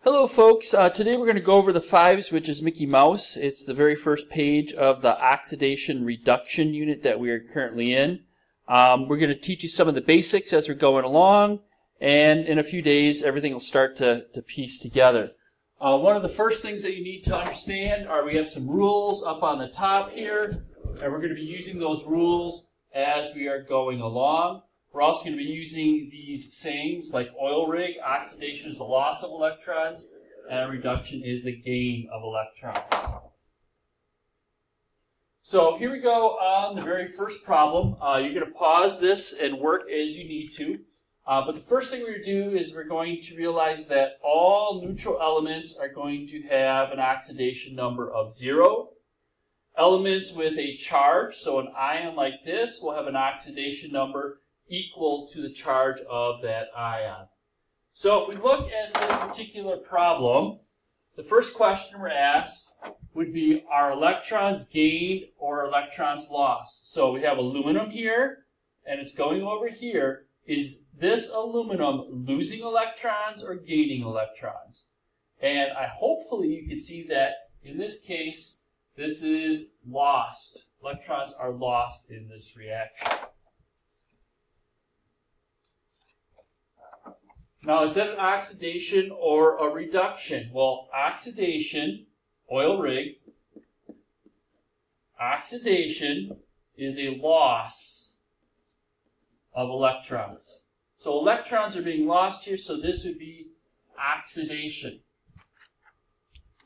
Hello folks, today we're going to go over the fives, which is Mickey Mouse. It's the very first page of the oxidation reduction unit that we are currently in. We're going to teach you some of the basics as we're going along, and in a few days everything will start to piece together. One of the first things that you need to understand are we have some rules up on the top here, and we're going to be using those rules as we are going along. We're also going to be using these sayings like oil rig, oxidation is the loss of electrons, and reduction is the gain of electrons. So here we go on the very first problem. You're going to pause this and work as you need to. But the first thing we're going to do is we're going to realize that all neutral elements are going to have an oxidation number of 0. Elements with a charge, so an ion like this, will have an oxidation number equal to the charge of that ion. So if we look at this particular problem, the first question we're asked would be, are electrons gained or electrons lost? So we have aluminum here, and it's going over here. Is this aluminum losing electrons or gaining electrons? And hopefully you can see that in this case, this is lost. Electrons are lost in this reaction. Now, is that an oxidation or a reduction? Well, oxidation, oil rig, oxidation is a loss of electrons. So electrons are being lost here, so this would be oxidation.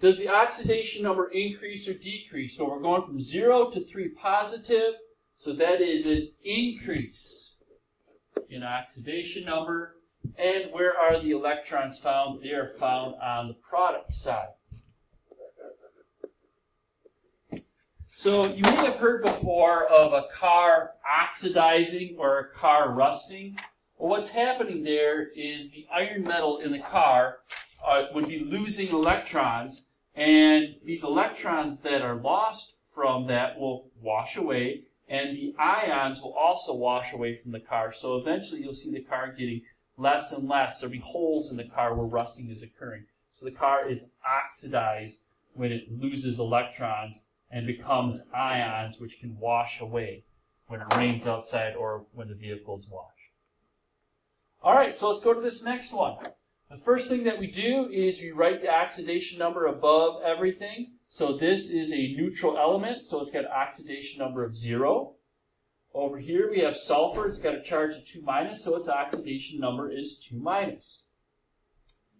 Does the oxidation number increase or decrease? Well, we're going from 0 to 3 positive, so that is an increase in oxidation number. And where are the electrons found? They are found on the product side. So you may have heard before of a car oxidizing or a car rusting. Well, what's happening there is the iron metal in the car would be losing electrons, and these electrons that are lost from that will wash away, and the ions will also wash away from the car. So eventually you'll see the car getting less and less. There'll be holes in the car where rusting is occurring. So the car is oxidized when it loses electrons and becomes ions, which can wash away when it rains outside or when the vehicles wash. All right, so let's go to this next one. The first thing that we do is we write the oxidation number above everything. So this is a neutral element, so it's got an oxidation number of 0. Over here we have sulfur. It's got a charge of 2-, so its oxidation number is 2-.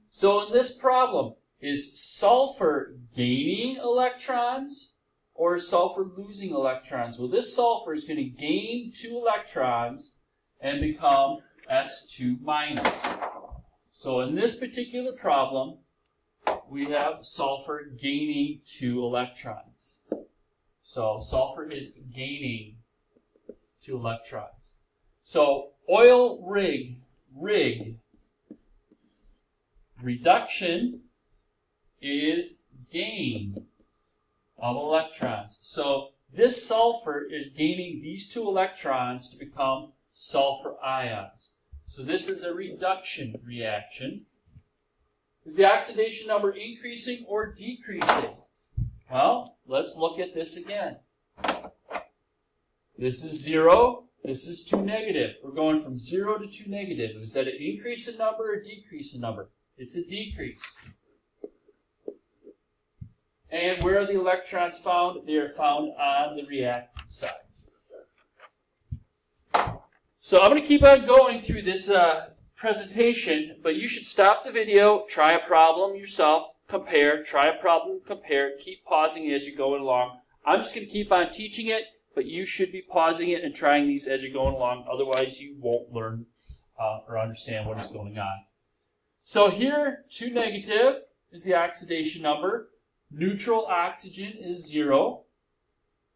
So in this problem, is sulfur gaining electrons or is sulfur losing electrons? Well, this sulfur is going to gain 2 electrons and become S2-. So in this particular problem, we have sulfur gaining 2 electrons. So sulfur is gaining 2 electrons. So oil rig, reduction is gain of electrons. So this sulfur is gaining these 2 electrons to become sulfur ions. So this is a reduction reaction. Is the oxidation number increasing or decreasing? Well, let's look at this again. This is 0. This is 2 negative. We're going from 0 to 2 negative. Is that an increase in number or decrease in number? It's a decrease. And where are the electrons found? They are found on the reactant side. So I'm going to keep on going through this presentation, but you should stop the video, try a problem yourself, compare, try a problem, compare, keep pausing as you're going along. I'm just going to keep on teaching it, but you should be pausing it and trying these as you're going along. Otherwise, you won't learn or understand what is going on. So here, 2 negative is the oxidation number. Neutral oxygen is 0.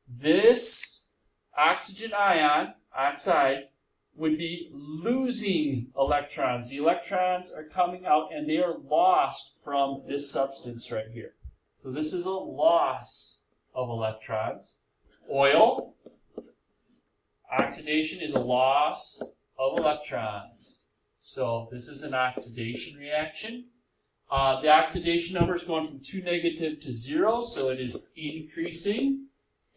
This oxygen ion, oxide, would be losing electrons. The electrons are coming out and they are lost from this substance right here. So this is a loss of electrons. Oil, oxidation is a loss of electrons. So this is an oxidation reaction. The oxidation number is going from 2 negative to 0, so it is increasing.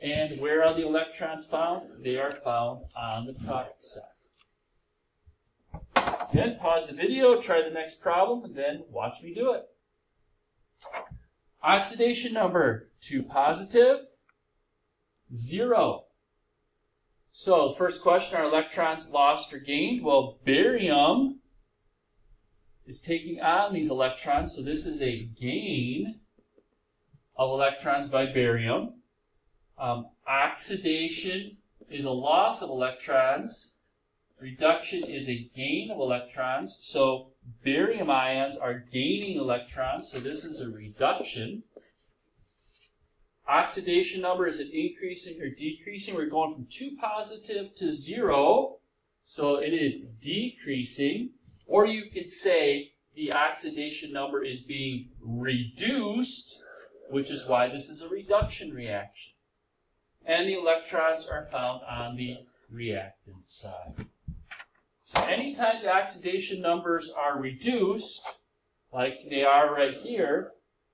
And where are the electrons found? They are found on the product side. Again, pause the video, try the next problem, and then watch me do it. Oxidation number, 2 positive, 0. So, the first question, are electrons lost or gained? Well, barium is taking on these electrons, so this is a gain of electrons by barium. Oxidation is a loss of electrons. Reduction is a gain of electrons. So barium ions are gaining electrons, so this is a reduction. Oxidation number, is it increasing or decreasing? We're going from 2 positive to 0, so it is decreasing. Or you could say the oxidation number is being reduced, which is why this is a reduction reaction. And the electrons are found on the reactant side. So anytime the oxidation numbers are reduced, like they are right here,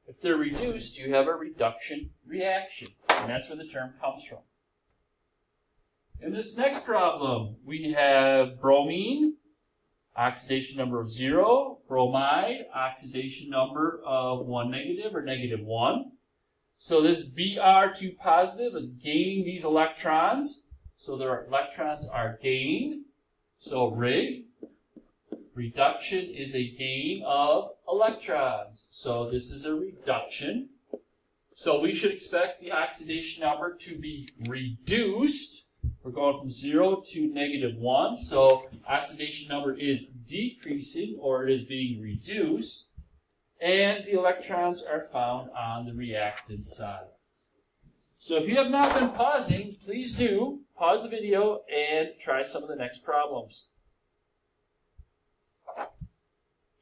if they're reduced, you have a reduction reaction. And that's where the term comes from. In this next problem, we have bromine, oxidation number of 0, bromide, oxidation number of 1 negative or negative 1. So this Br2 positive is gaining these electrons. So their electrons are gained. So Rig, reduction is a gain of electrons. So this is a reduction. So we should expect the oxidation number to be reduced. We're going from 0 to negative 1. So oxidation number is decreasing, or it is being reduced. And the electrons are found on the reactant side. So if you have not been pausing, please do pause the video and try some of the next problems.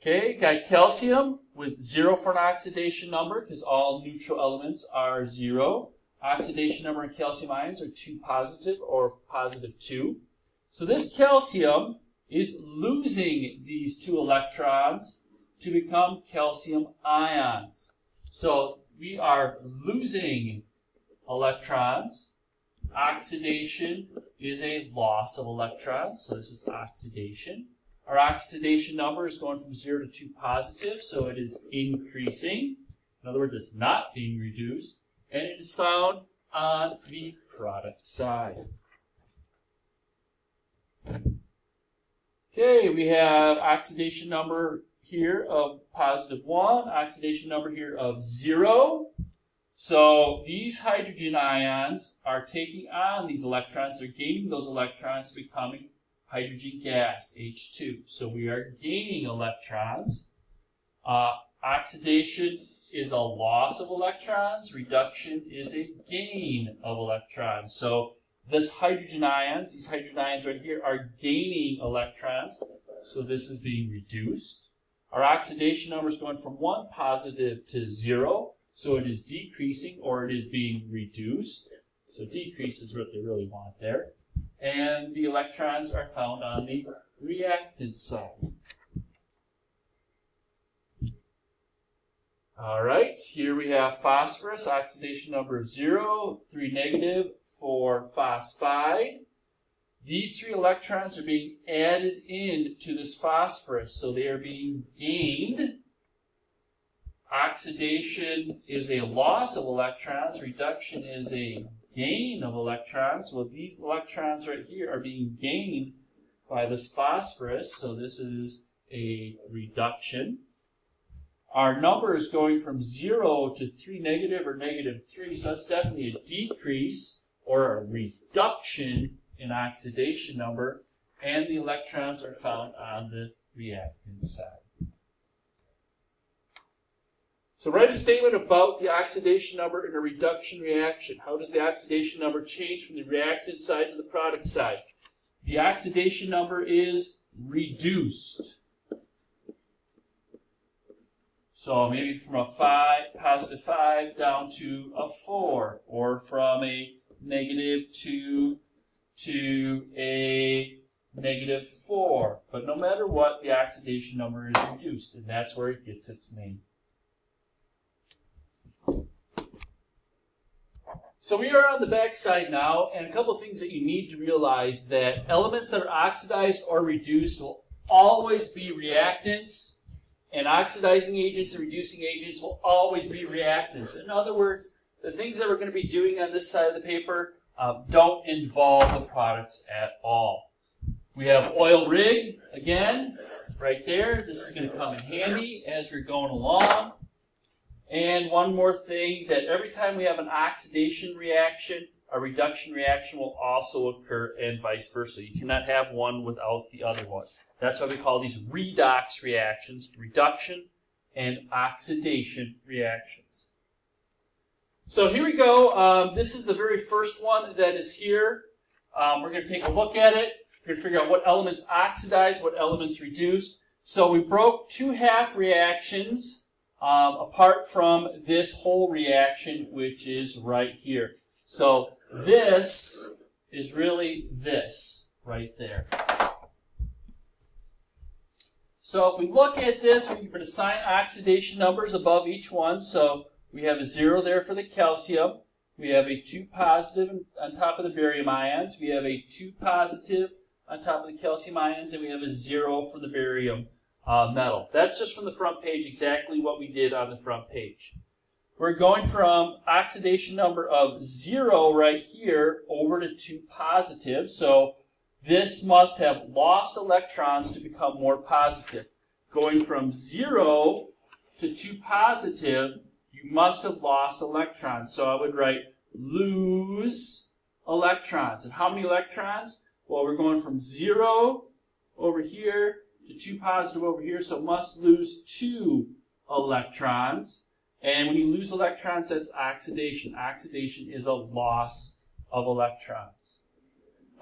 Okay, got calcium with 0 for an oxidation number because all neutral elements are 0. Oxidation number in calcium ions are 2 positive or positive 2. So this calcium is losing these 2 electrons to become calcium ions. So we are losing electrons. Oxidation is a loss of electrons, so this is oxidation. Our oxidation number is going from 0 to 2 positive, so it is increasing. In other words, it's not being reduced, and it is found on the product side. Okay, we have oxidation number here of positive 1, oxidation number here of 0. So these hydrogen ions are taking on these electrons. They're gaining those electrons, becoming hydrogen gas, H2. So we are gaining electrons. Oxidation is a loss of electrons. Reduction is a gain of electrons. So these hydrogen ions right here, are gaining electrons. So this is being reduced. Our oxidation number is going from 1 positive to 0. So it is decreasing, or it is being reduced. So decrease is what they really want there. And the electrons are found on the reactant side. All right, here we have phosphorus, oxidation number of 0, 3 negative for phosphide. These 3 electrons are being added into this phosphorus, so they are being gained. Oxidation is a loss of electrons. Reduction is a gain of electrons. Well, these electrons right here are being gained by this phosphorus, so this is a reduction. Our number is going from 0 to 3 negative or negative 3, so that's definitely a decrease or a reduction in oxidation number, and the electrons are found on the reactant side. So write a statement about the oxidation number in a reduction reaction. How does the oxidation number change from the reactant side to the product side? The oxidation number is reduced. So maybe from a positive 5 down to a 4, or from a negative 2 to a negative 4. But no matter what, the oxidation number is reduced, and that's where it gets its name. So we are on the back side now, and a couple of things that you need to realize: that elements that are oxidized or reduced will always be reactants, and oxidizing agents and reducing agents will always be reactants. In other words, the things that we're going to be doing on this side of the paper don't involve the products at all. We have oil rig, again, right there. This is going to come in handy as we're going along. And one more thing, that every time we have an oxidation reaction, a reduction reaction will also occur, and vice versa. You cannot have one without the other one. That's why we call these redox reactions, reduction and oxidation reactions. So here we go. This is the very first one that is here. We're going to take a look at it. We're going to figure out what elements oxidized, what elements reduced. So we broke two half reactions apart from this whole reaction, which is right here. So this is really this right there. So if we look at this, we can assign oxidation numbers above each one. So we have a 0 there for the calcium. We have a 2 positive on top of the barium ions. We have a 2 positive on top of the calcium ions, and we have a 0 for the barium metal. That's just from the front page, exactly what we did on the front page. We're going from oxidation number of 0 right here over to 2 positive. So this must have lost electrons to become more positive. Going from 0 to 2 positive, you must have lost electrons. So I would write lose electrons. And how many electrons? Well, we're going from 0 over here to 2 positive over here, so must lose 2 electrons. And when you lose electrons, that's oxidation. Oxidation is a loss of electrons.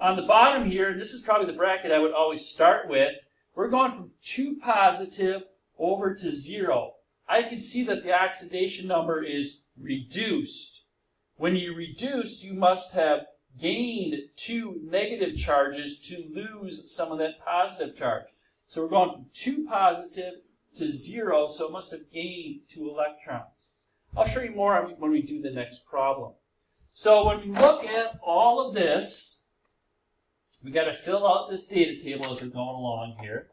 On the bottom here, this is probably the bracket I would always start with, we're going from 2 positive over to 0. I can see that the oxidation number is reduced. When you reduce, you must have gained 2 negative charges to lose some of that positive charge. So we're going from 2 positive to 0, so it must have gained 2 electrons. I'll show you more when we do the next problem. So when we look at all of this, we got to fill out this data table as we're going along here.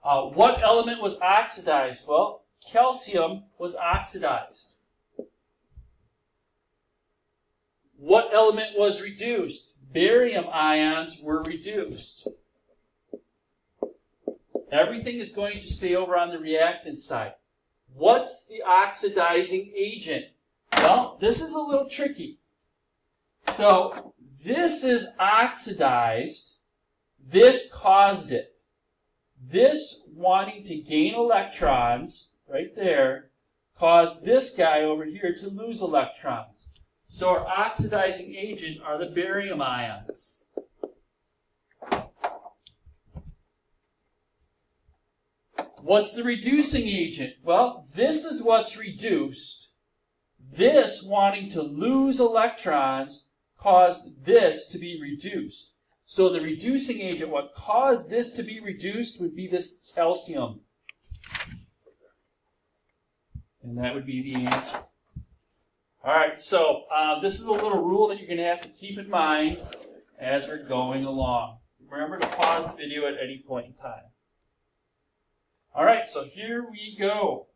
What element was oxidized? Well, calcium was oxidized. What element was reduced? Barium ions were reduced. Everything is going to stay over on the reactant side. What's the oxidizing agent? Well, this is a little tricky. So this is oxidized. This caused it. This wanting to gain electrons, right there, caused this guy over here to lose electrons. So our oxidizing agent are the barium ions. What's the reducing agent? Well, this is what's reduced. This wanting to lose electrons caused this to be reduced. So the reducing agent, what caused this to be reduced, would be this calcium. And that would be the answer. All right, so this is a little rule that you're going to have to keep in mind as we're going along. Remember to pause the video at any point in time. All right, so here we go.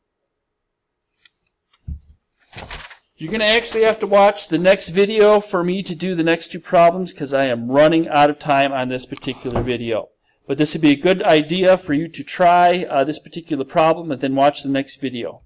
You're going to actually have to watch the next video for me to do the next two problems because I am running out of time on this particular video. But this would be a good idea for you to try this particular problem and then watch the next video.